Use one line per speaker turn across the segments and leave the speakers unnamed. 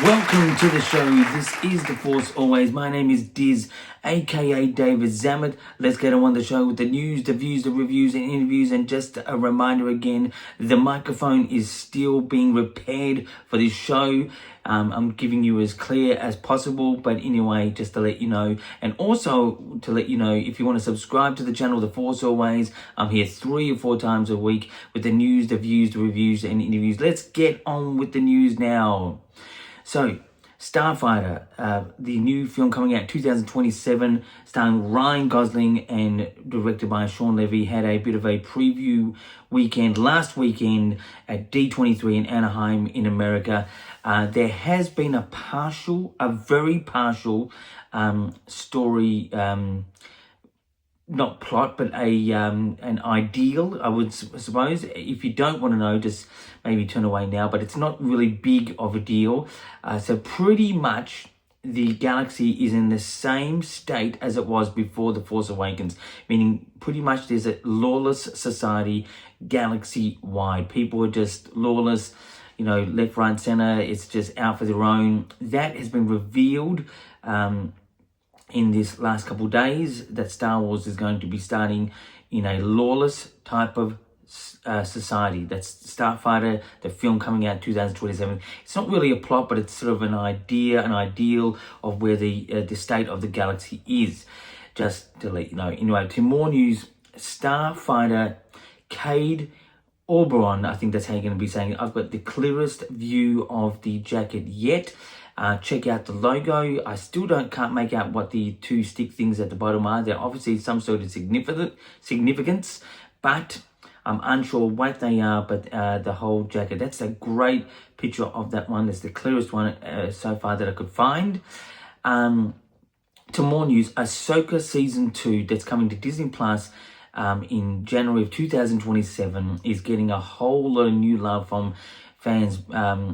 Welcome to the show. This is The Force Always. My name is Diz, aka David Zammit. Let's get on with the show with the news, the views, the reviews, and interviews. And just a reminder again, the microphone is still being repaired for this show. I'm giving you as clear as possible, but anyway, just to let you know, and also to let you know, if you want to subscribe to the channel, The Force Always, I'm here 3 or 4 times a week with the news, the views, the reviews, and interviews. Let's get on with the news now. So, Starfighter, the new film coming out 2027, starring Ryan Gosling and directed by Sean Levy, had a bit of a preview weekend last weekend at D23 in Anaheim in America. There has been a very partial story, not plot, but an ideal, I would suppose. If you don't want to know, just maybe turn away now, but it's not really big of a deal. So pretty much the galaxy is in the same state as it was before The Force Awakens, meaning pretty much there's a lawless society galaxy-wide. People are just lawless, left, right, center. It's just out for their own. That has been revealed in this last couple of days, that Star Wars is going to be starting in a lawless type of society. That's Starfighter, the film coming out 2027. It's not really a plot, but it's sort of an idea, an ideal of where the state of the galaxy is. Just to let you know. Anyway, to more news, Starfighter Cade Oberon, I think that's how you're going to be saying it. I've got the clearest view of the jacket yet. Check out the logo. I still can't make out what the 2 stick things at the bottom are. They're obviously some sort of significance, but I'm unsure what they are. But the whole jacket, that's a great picture of that one. It's the clearest one so far that I could find. To more news, Ahsoka Season 2 that's coming to Disney Plus in January of 2027 is getting a whole lot of new love from fans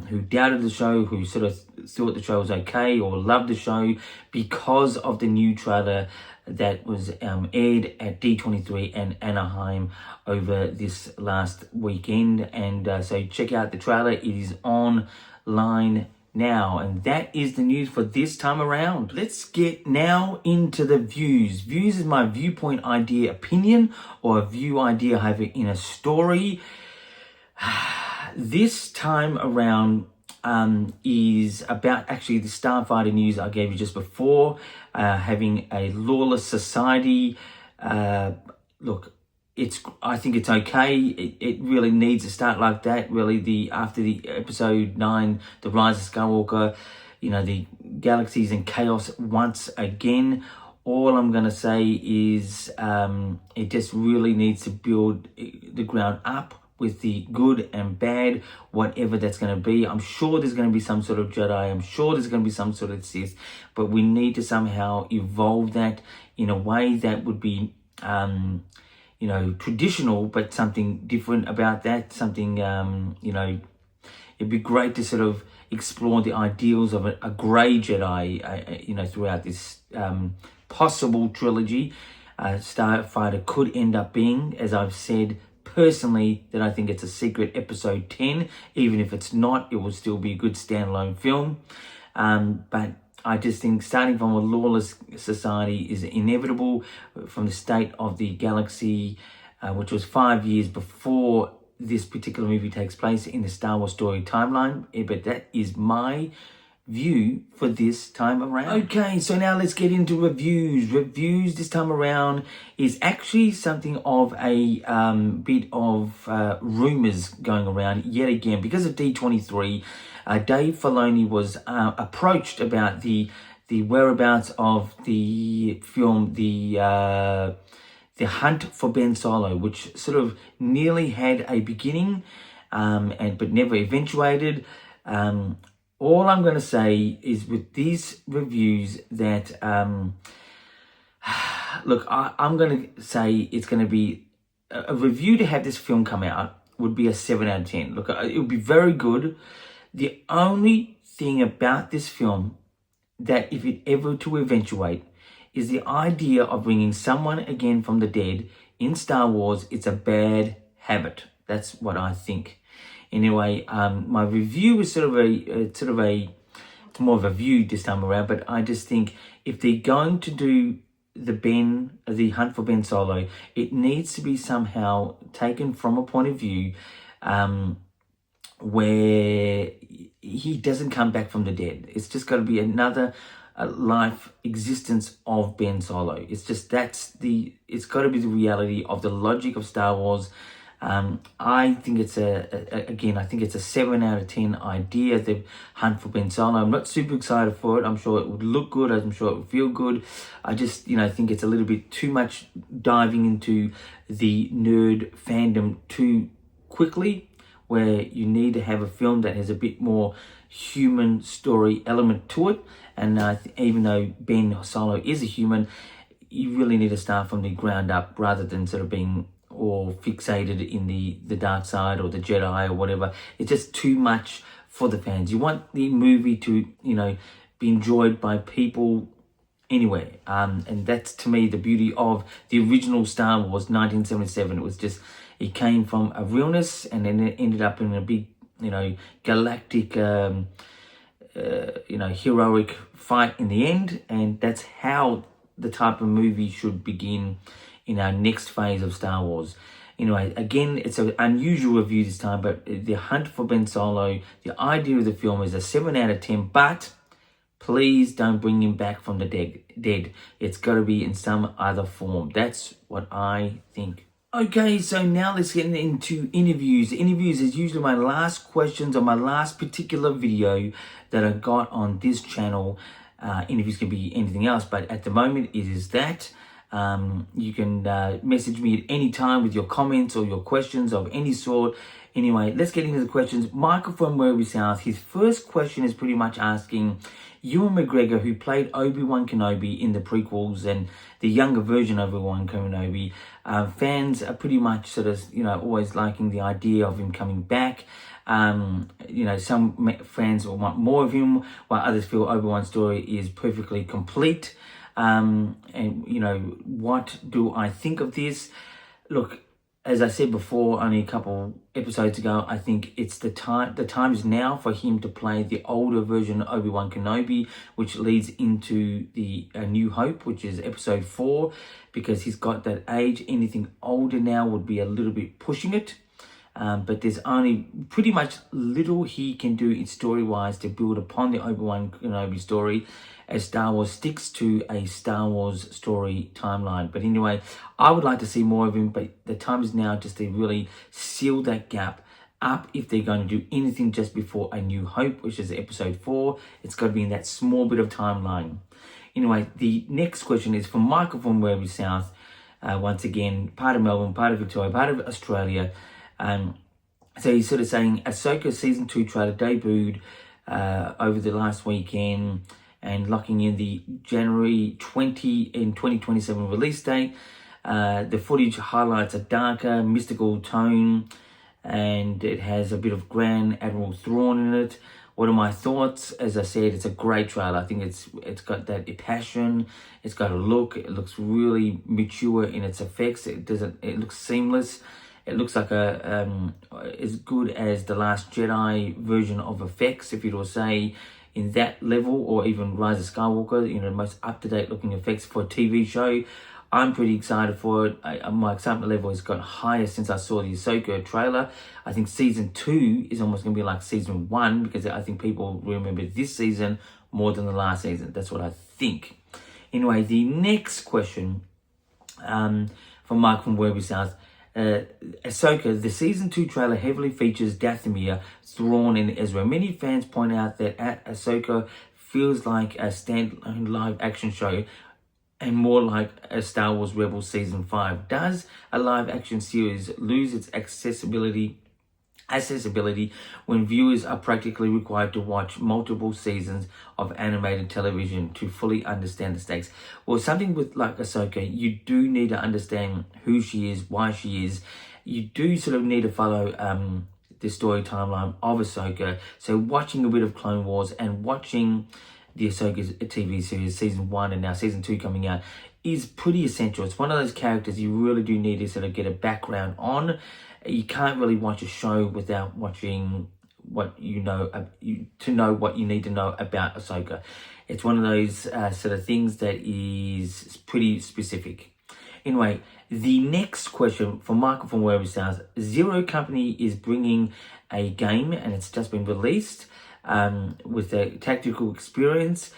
who doubted the show, who sort of thought the show was okay or loved the show because of the new trailer that was aired at D23 and Anaheim over this last weekend. And so check out the trailer. It is online now, and that is the news for this time around. Let's get now into the views. Views is my viewpoint, idea, opinion, or a view, idea, have it in a story. This time around is about actually the Starfighter news I gave you just before, having a lawless society. Look, I think it's okay. It really needs to start like that. Really, after the episode 9, The Rise of Skywalker, the galaxy's in chaos once again. All I'm going to say is it just really needs to build the ground up with the good and bad, whatever that's going to be. I'm sure there's going to be some sort of Jedi. I'm sure there's going to be some sort of Sith. But we need to somehow evolve that in a way that would be, traditional, but something different about that. Something, it'd be great to sort of explore the ideals of a grey Jedi, throughout this possible trilogy. Starfighter could end up being, as I've said, personally, that I think it's a secret episode 10. Even if it's not, it will still be a good standalone film. But I just think starting from a lawless society is inevitable from the state of the galaxy, which was 5 years before this particular movie takes place in the Star Wars story timeline. But that is my view for this time around. Okay, so now let's get into reviews. Reviews this time around is actually something of a bit of rumors going around yet again. Because of D23, Dave Filoni was approached about the whereabouts of the film, the Hunt for Ben Solo, which sort of nearly had a beginning, but never eventuated. All I'm going to say is with these reviews that, look, I'm going to say it's going to be a review to have this film come out would be a 7 out of 10. Look, it would be very good. The only thing about this film that if it ever to eventuate is the idea of bringing someone again from the dead in Star Wars. It's a bad habit. That's what I think. Anyway, my review is sort of a it's more of a view this time around. But I just think if they're going to do the Hunt for Ben Solo, it needs to be somehow taken from a point of view where he doesn't come back from the dead. It's just got to be another life existence of Ben Solo. It's just it's got to be the reality of the logic of Star Wars. I think it's I think it's a 7 out of 10 idea, the Hunt for Ben Solo. I'm not super excited for it. I'm sure it would look good. I'm sure it would feel good. I just, think it's a little bit too much diving into the nerd fandom too quickly, where you need to have a film that has a bit more human story element to it. And even though Ben Solo is a human, you really need to start from the ground up rather than sort of being all fixated in the dark side or the Jedi or whatever. It's just too much for the fans. You want the movie to, be enjoyed by people anywhere. And that's, to me, the beauty of the original Star Wars 1977. It was just, it came from a realness and then it ended up in a big, galactic, heroic fight in the end. And that's how the type of movie should begin in our next phase of Star Wars. Anyway, again, it's an unusual review this time, but The Hunt for Ben Solo, the idea of the film is a 7 out of 10, but please don't bring him back from the dead. It's got to be in some other form. That's what I think. Okay, so now let's get into interviews. Interviews is usually my last questions on my last particular video that I got on this channel. Interviews can be anything else, but at the moment it is that. You can message me at any time with your comments or your questions of any sort. Anyway, let's get into the questions. Michael from Werribee South, his first question is pretty much asking, Ewan McGregor, who played Obi-Wan Kenobi in the prequels and the younger version of Obi-Wan Kenobi, fans are pretty much sort of, always liking the idea of him coming back. Some fans will want more of him, while others feel Obi-Wan's story is perfectly complete. What do I think of this? Look, as I said before, only a couple episodes ago, I think it's the time is now for him to play the older version of Obi-Wan Kenobi, which leads into the New Hope, which is episode 4, because he's got that age. Anything older now would be a little bit pushing it. But there's only pretty much little he can do story-wise to build upon the Obi-Wan Kenobi story, as Star Wars sticks to a Star Wars story timeline. But anyway, I would like to see more of him, but the time is now just to really seal that gap up. If they're going to do anything just before A New Hope, which is episode 4, it's got to be in that small bit of timeline. Anyway, the next question is from Michael from Werribee South. Once again, part of Melbourne, part of Victoria, part of Australia. So he's sort of saying Ahsoka season 2 trailer debuted over the last weekend and locking in the January 2027 release date. The footage highlights a darker, mystical tone, and it has a bit of Grand Admiral Thrawn in it. What are my thoughts? As I said, it's a great trailer. I think it's got that passion. It's got a look. It looks really mature in its effects. It looks seamless. It looks like as good as the Last Jedi version of effects, if you were to say, in that level, or even Rise of Skywalker, most up-to-date looking effects for a TV show. I'm pretty excited for it. My excitement level has got higher since I saw the Ahsoka trailer. I think season 2 is almost going to be like season 1, because I think people remember this season more than the last season. That's what I think. Anyway, the next question from Mike from Werribee South. Ahsoka, the season 2 trailer heavily features Dathomir, Thrawn, and Ezra. Many fans point out that Ahsoka feels like a standalone live action show and more like a Star Wars Rebels season 5. Does a live action series lose its accessibility when viewers are practically required to watch multiple seasons of animated television to fully understand the stakes? Well, something with like Ahsoka, you do need to understand who she is, why she is. You do sort of need to follow the story timeline of Ahsoka. So watching a bit of Clone Wars and watching the Ahsoka TV series, season 1 and now season 2 coming out, is pretty essential. It's one of those characters you really do need to sort of get a background on. You can't really watch a show without watching what you know to know what you need to know about Ahsoka. It's one of those sort of things that is pretty specific. Anyway, the next question from Michael from Wherever Sounds. Zero Company is bringing a game, and it's just been released with a tactical experience.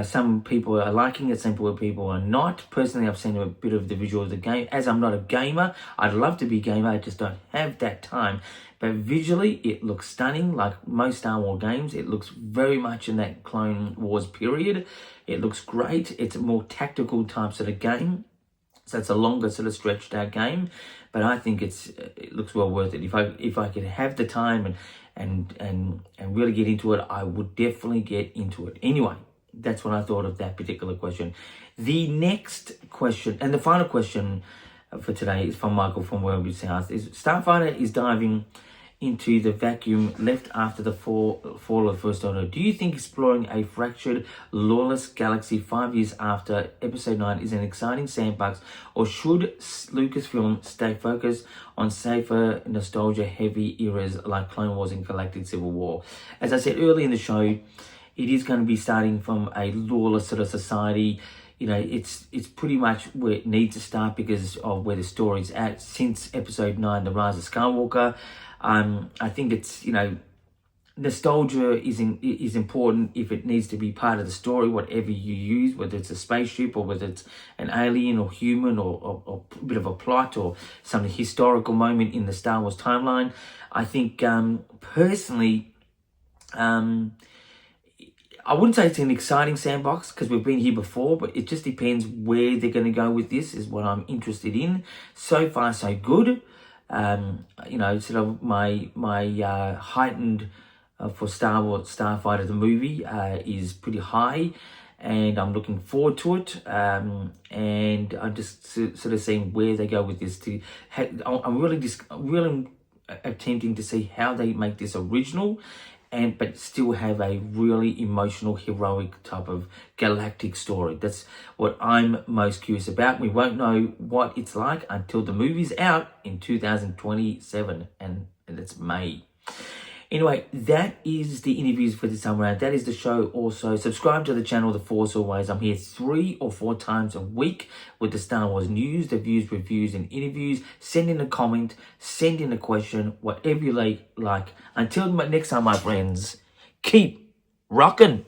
Some people are liking it, some people are not. Personally, I've seen a bit of the visual of the game. As I'm not a gamer, I'd love to be a gamer, I just don't have that time. But visually, it looks stunning, like most Star Wars games. It looks very much in that Clone Wars period. It looks great. It's a more tactical type sort of game. So it's a longer sort of stretched out game, but I think it looks well worth it. If I could have the time and really get into it, I would definitely get into it. Anyway, that's what I thought of that particular question. The next question and the final question for today is from Michael from Wherever Sounds. Is Starfighter is diving into the vacuum left after the fall of the First Order. Do you think exploring a fractured, lawless galaxy 5 years after Episode 9 is an exciting sandbox, or should Lucasfilm stay focused on safer, nostalgia-heavy eras like Clone Wars and Galactic Civil War? As I said earlier in the show, it is going to be starting from a lawless sort of society. You know, it's pretty much where it needs to start because of where the story's at since Episode 9, The Rise of Skywalker. I think it's, you know, nostalgia is important if it needs to be part of the story, whatever you use, whether it's a spaceship or whether it's an alien or human or a bit of a plot or some historical moment in the Star Wars timeline. I think personally, I wouldn't say it's an exciting sandbox because we've been here before, but it just depends where they're going to go with this is what I'm interested in. So far, so good. You know, sort of my heightened for Star Wars Starfighter the movie is pretty high, and I'm looking forward to it. And I'm just sort of seeing where they go with this. I'm really attempting to see how they make this original, but still have a really emotional, heroic type of galactic story. That's what I'm most curious about. We won't know what it's like until the movie's out in 2027, and it's May. Anyway, that is the interviews for this time around. That is the show also. Subscribe to the channel, The Force Always. I'm here 3 or 4 times a week with the Star Wars news, the views, reviews, and interviews. Send in a comment, send in a question, whatever you like. Until next time, my friends, keep rocking.